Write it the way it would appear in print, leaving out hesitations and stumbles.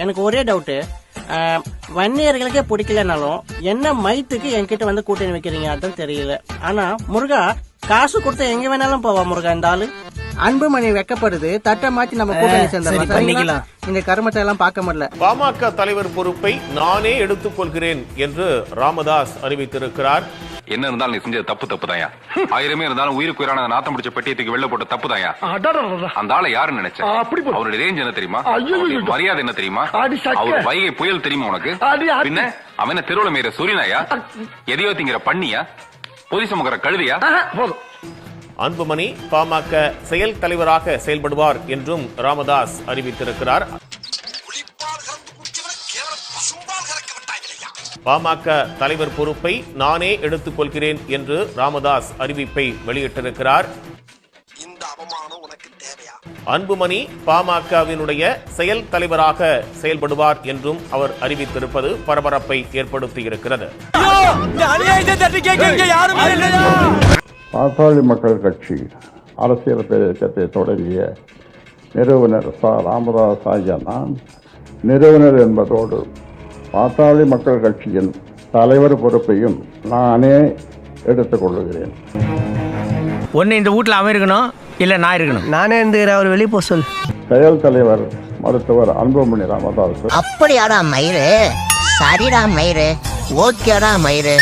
எனக்கு ஒரே டவுட்டு, வன்னியர்களுக்கே பிடிக்கலனாலும் என்ன மைத்துக்கு என்கிட்ட வந்து கூட்டணி வைக்கிறீங்க அதுதான் தெரியல. ஆனா முருகா காசு கொடுத்தா எங்க வேணாலும் போவா முருகா இந்த ஆளு. அன்புமணி வெக்கப்படுது, தட்டை மாத்தி நம்ம கூட்டணி சேர்ந்தோம். இந்த கருமத்தை எல்லாம் பார்க்க முடியல. பாமக தலைவர் பொறுப்பை நானே எடுத்துக் கொள்கிறேன் என்று ராமதாஸ் அறிவித்திருக்கிறார். என்ன இருந்தாலும் நீ செஞ்சது தப்பு தாயா. 1000 இருந்தாலும் உயிருக்கு உயிரான நாத்தம் முடிச்ச பெட்டியத்துக்கு வெளில போட்ட தப்பு தாயா. அந்த ஆளை யாரு நினைச்ச? அவருடைய ரேஞ்ச் என்ன தெரியுமா? மரியாதை என்ன தெரியுமா? அவர் வைகை புயல் தெரியுமா உனக்கு? பின்ன அவன தெருவுல மேற சூரியனாயா? எதையோ திங்கிற பண்ணியா? பொதி சுமக்கிற கழுதியா? அன்புமணி பாமக செயல் தலைவராக செயல்படுவார் என்றும் ராமதாஸ் அறிவித்திருக்கிறார். பாமக தலைவர் பொறுப்பை நானே எடுத்துக் கொள்கிறேன் என்று ராமதாஸ் அறிவிப்பை வெளியிட்டிருக்கிறார். அன்புமணி பாமகவினுடைய செயல் தலைவராக செயல்படுவார் என்றும் அவர் அறிவித்திருப்பது பரபரப்பை ஏற்படுத்தியிருக்கிறது. பாட்டாளி மக்கள் கட்சி அரசியல் இயக்கத்தை தொடங்கிய நிறுவனர் ராமதாஸ் ஆகிய நான் நிறுவனர் என்பதோடு பாட்டாளி மக்கள் கட்சியின் தலைவர் பொறுப்பையும் நானே எடுத்துக் கொள்ளுகிறேன். ஒன்னு இந்த வீட்டில் அவன் இருக்கணும், இல்ல நான் இருக்கணும். நானே இருந்துகிற அவர் வெளியே போ சொல். செயல் தலைவர் மருத்துவர் அன்புமணி ராமதாஸ். அப்படியாடா மயிறு, சரிடா மயிறு, ஓகேடா மயிறு.